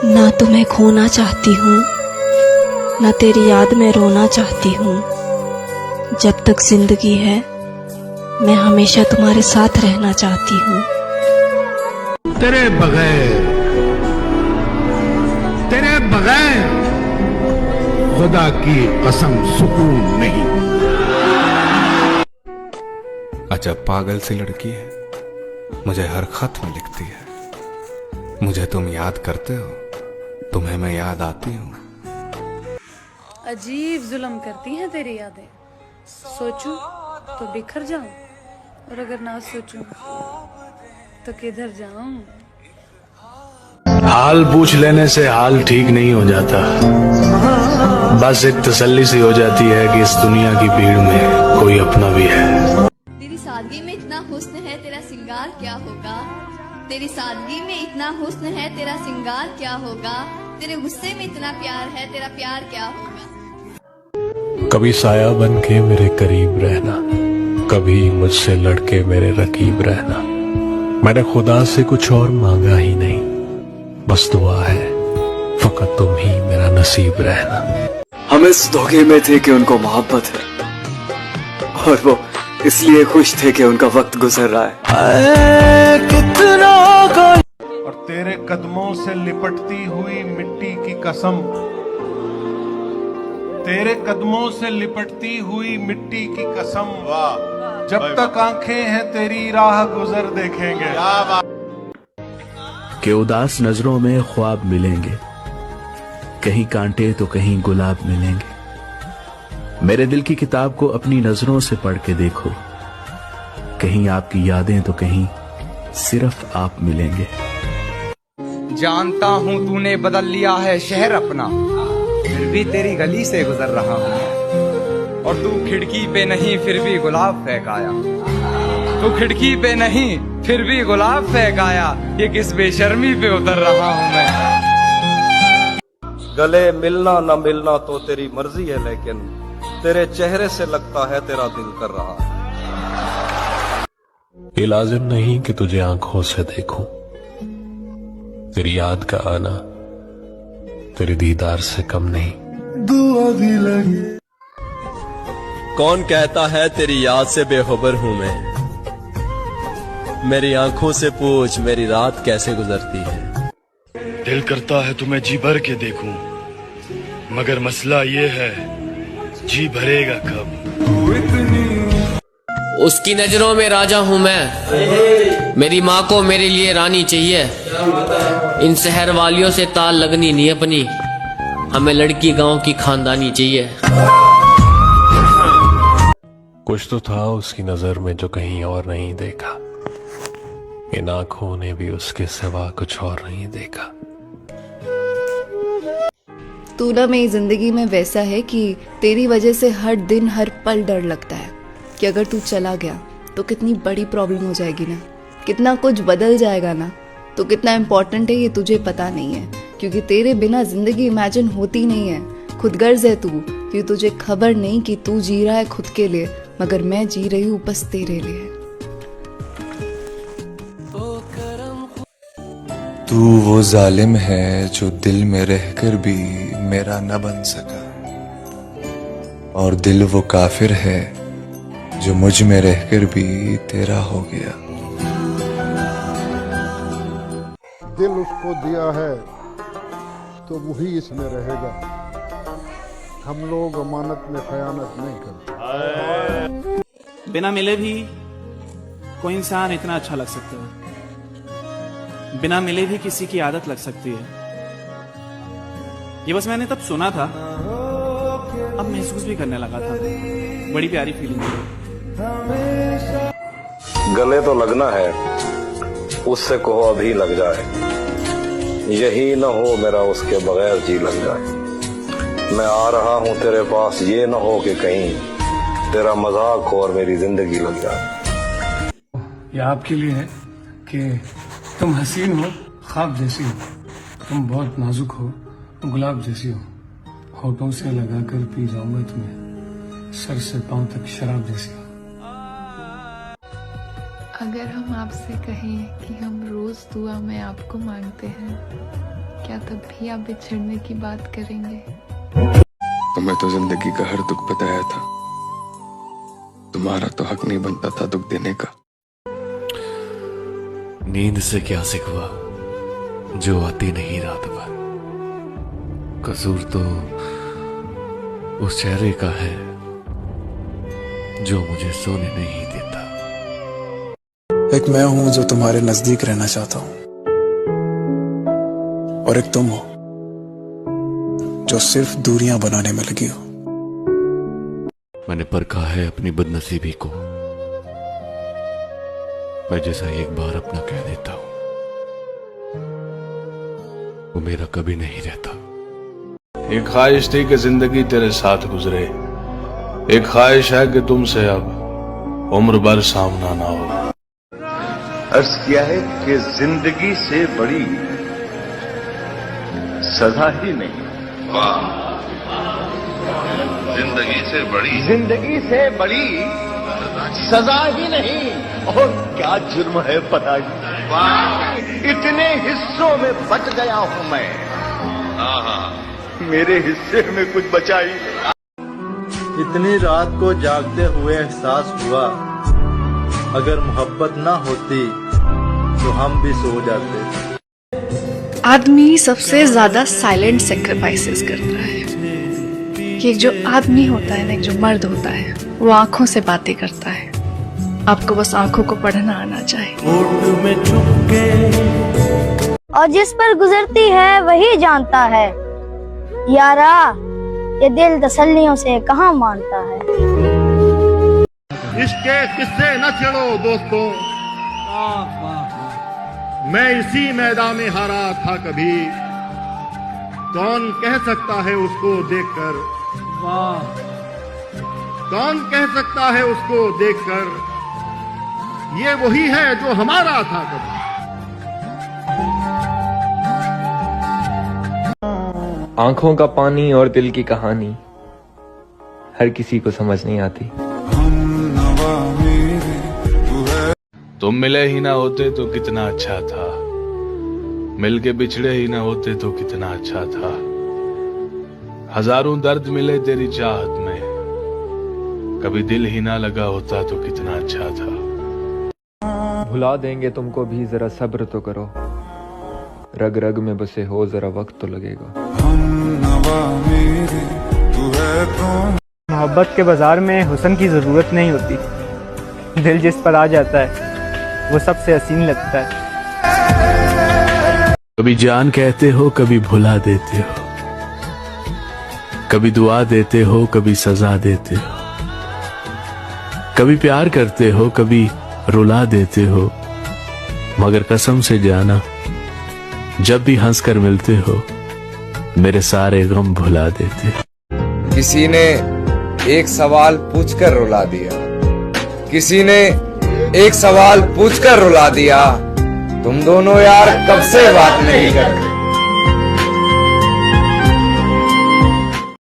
ना तुम्हें खोना चाहती हूँ, ना तेरी याद में रोना चाहती हूँ। जब तक जिंदगी है मैं हमेशा तुम्हारे साथ रहना चाहती हूँ। तेरे बगैर खुदा की कसम सुकून नहीं। अजब पागल सी लड़की है, मुझे हर खत में लिखती है, मुझे तुम याद करते हो, तुम्हें मैं याद आती हूँ। अजीब जुल्म करती हैं तेरी यादें, सोचूं तो बिखर जाऊं, और अगर ना सोचूं तो किधर जाऊं। हाल पूछ लेने से हाल ठीक नहीं हो जाता, बस एक तसल्ली सी हो जाती है कि इस दुनिया की भीड़ में कोई अपना भी है। तेरी सादगी में इतना हुस्न है, तेरा सिंगार क्या होगा। तेरी सादगी में इतना हुस्न है, तेरा सिंगार क्या होगा। तेरे गुस्से में इतना प्यार है, तेरा प्यार क्या होगा। कभी साया बन के मेरे करीब रहना, कभी मुझसे लड़के मेरे रकीब रहना। मैंने खुदा से कुछ और मांगा ही नहीं, बस दुआ है फकत तुम ही मेरा नसीब रहना। हम इस धोखे में थे कि उनको मोहब्बत है, और वो इसलिए खुश थे कि उनका वक्त गुजर रहा है। कितना और तेरे कदमों से लिपटती हुई मिट्टी की कसम, तेरे कदमों से लिपटती हुई मिट्टी की कसम, जब तक आंखें हैं तेरी राह गुजर देखेंगे। कि उदास नजरों में ख्वाब मिलेंगे, कहीं कांटे तो कहीं गुलाब मिलेंगे। मेरे दिल की किताब को अपनी नजरों से पढ़ के देखो, कहीं आपकी यादें तो कहीं सिर्फ आप मिलेंगे। जानता हूँ तूने बदल लिया है शहर अपना, फिर भी तेरी गली से गुजर रहा हूँ। और तू खिड़की पे नहीं फिर भी गुलाब फेंक आया, तू खिड़की पे नहीं फिर भी गुलाब फेंक आया। ये किस बेशर्मी पे उतर रहा हूँ मैं। गले मिलना न मिलना तो तेरी मर्जी है, लेकिन तेरे चेहरे से लगता है तेरा दिल कर रहा है। ये लाजिम नहीं कि तुझे आंखों से देखूं, तेरी याद का आना तेरे दीदार से कम नहीं। दुआ भी लगी। कौन कहता है तेरी याद से बेखबर हूं मैं, मेरी आंखों से पूछ मेरी रात कैसे गुजरती है। दिल करता है तुम्हें जी भर के देखूं, मगर मसला ये है जी भरेगा कब। उसकी नजरों में राजा हूँ मैं, मेरी माँ को मेरे लिए रानी चाहिए। इन शहर वालियों से ताल लगनी नहीं अपनी, हमें लड़की गांव की खानदानी चाहिए। कुछ तो था उसकी नजर में जो कहीं और नहीं देखा, इन आंखों ने भी उसके सिवा कुछ और नहीं देखा। तू ना मेरी जिंदगी में वैसा है कि तेरी वजह से हर दिन हर पल डर लगता है कि अगर तू चला गया तो कितनी बड़ी प्रॉब्लम हो जाएगी ना, कितना कुछ बदल जाएगा ना। तो कितना इम्पोर्टेंट है ये तुझे पता नहीं है, क्योंकि तेरे बिना जिंदगी इमेजिन होती नहीं है। खुदगर्ज है तू, क्योंकि तुझे खबर नहीं कि तू जी रहा है खुद के लिए, मगर मैं जी रही हूँ बस तेरे लिए। तू वो जालिम है जो दिल में रहकर भी मेरा न बन सका, और दिल वो काफिर है जो मुझ में रहकर भी तेरा हो गया। दिल उसको दिया है तो वही इसमें रहेगा, हम लोग अमानत में खयानत नहीं करते। बिना मिले भी कोई इंसान इतना अच्छा लग सकता है, बिना मिले भी किसी की आदत लग सकती है। ये बस मैंने तब सुना था, अब महसूस भी करने लगा था। बड़ी प्यारी फीलिंग है। गले तो लगना है, उससे कहो अभी लग जाए, यही न हो मेरा उसके बगैर जी लग जाए। मैं आ रहा हूँ तेरे पास, ये न हो कि कहीं तेरा मजाक हो और मेरी जिंदगी लग जाए। ये आपके लिए है कि तुम हसीन हो, ख्वाब जैसी हो, तुम बहुत नाजुक हो, गुलाब जैसी हो। होठों से लगाकर पी जाऊंगा तुम्हें, सर से पांव तक शराब जैसी हो। अगर हम आपसे कहें कि हम रोज दुआ में आपको मांगते हैं, क्या क्या तब भी आप बिछड़ने की बात करेंगे? तुम्हें तो जिंदगी का हर दुख बताया था, तुम्हारा तो हक नहीं बनता था दुख देने का। नींद से क्या सिखवा जो आती नहीं रात भर, कसूर तो उस चेहरे का है जो मुझे सोने नहीं देता। एक मैं हूं जो तुम्हारे नजदीक रहना चाहता हूं, और एक तुम हो जो सिर्फ दूरियां बनाने में लगी हो। मैंने परखा है अपनी बदनसीबी को, मैं जैसा एक बार अपना कह देता हूं वो मेरा कभी नहीं रहता। एक ख्वाहिश थी कि जिंदगी तेरे साथ गुजरे, एक ख्वाहिश है कि तुमसे अब उम्र भर सामना ना हो। अर्ज किया है कि जिंदगी से बड़ी सजा ही नहीं। जिंदगी से बड़ी सजा ही नहीं, और क्या जुर्म है पता ही। इतने हिस्सों में बट गया हूं मैं, मेरे हिस्से में कुछ बचा ही नहीं। इतनी रात को जागते हुए एहसास हुआ, अगर मोहब्बत ना होती तो हम भी सो जाते। आदमी सबसे ज्यादा साइलेंट सेक्रीफाइसेस करता है। कि एक जो आदमी होता है ना, एक जो मर्द होता है, वो आंखों से बातें करता है। आपको बस आंखों को पढ़ना आना चाहिए। और जिस पर गुजरती है वही जानता है, यारा ये दिल तसल्लियों से कहाँ मानता है। इसके किस्से न छेड़ो दोस्तों, मैं इसी मैदान में हारा था कभी, कौन कह सकता है उसको देखकर, कौन कह सकता है उसको देखकर, ये वही है जो हमारा था कभी। आंखों का पानी और दिल की कहानी हर किसी को समझ नहीं आती। तुम मिले ही ना होते तो कितना अच्छा था, मिल के बिछड़े ही ना होते तो कितना अच्छा था। हजारों दर्द मिले तेरी चाहत में, कभी दिल ही ना लगा होता तो कितना अच्छा था। भुला देंगे तुमको भी, जरा सब्र तो करो, रग रग में बसे हो, जरा वक्त तो लगेगा। मोहब्बत के बाजार में हुस्न की जरूरत नहीं होती, दिल जिस पर आ जाता है वो सबसे हसीन लगता है। कभी जान कहते हो, कभी भुला देते हो, कभी दुआ देते हो, कभी सजा देते हो, कभी प्यार करते हो, कभी रुला देते हो, मगर कसम से जाना जब भी हंसकर मिलते हो मेरे सारे गम भुला देते हो। किसी ने एक सवाल पूछकर रुला दिया, किसी ने एक सवाल पूछकर रुला दिया। तुम दोनों यार कब से बात नहीं करते।